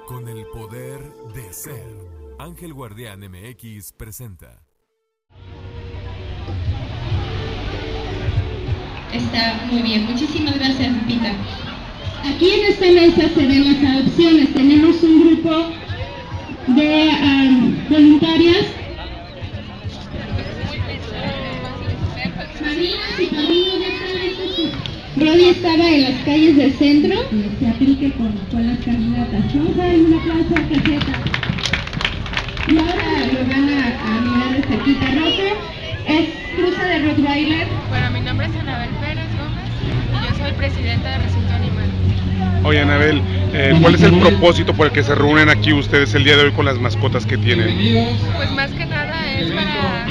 Con el poder de ser. Ángel Guardián MX presenta. Está muy bien, muchísimas gracias, Lupita. Aquí en esta mesa se ven las adopciones. Tenemos un grupo de voluntarias, madrinas y padrinos de esta mesa. Rodi estaba en las calles del centro, se aplique con las candidatas. Vamos a darle un aplauso a Cajeta. Y ahora lo van a mirar de cerquita. Roque es cruza de Rottweiler. Bueno, mi nombre es Anabel Pérez Gómez y yo soy presidenta de Recinto Animal. Oye, Anabel, ¿cuál es el propósito por el que se reúnen aquí ustedes el día de hoy con las mascotas que tienen? Pues más que nada es para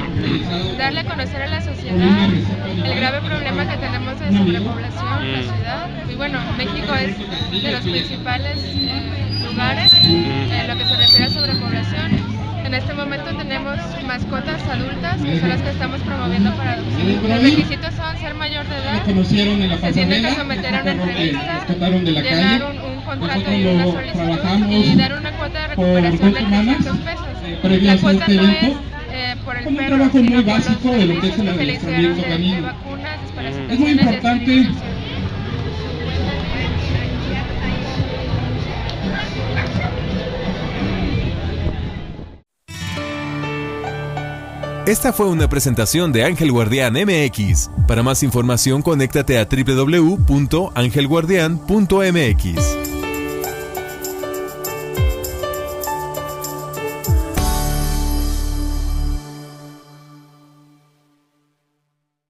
darle a conocer a la sociedad el grave problema que tenemos de sobrepoblación en la ciudad. Y bueno, México es de los principales lugares en lo que se refiere a sobrepoblación. En este momento tenemos mascotas adultas, que son las que estamos promoviendo para adopción. Los requisitos son ser mayor de edad, se tienen que someter a una entrevista, llenar un contrato y una solicitud y dar una cuota de recuperación de 300 pesos. La cuota no es por el perro, sino por los servicios que se le hicieron de vacunas, desparasitaciones. Es muy importante. Esta fue una presentación de Ángel Guardián MX. Para más información, conéctate a www.angelguardian.mx.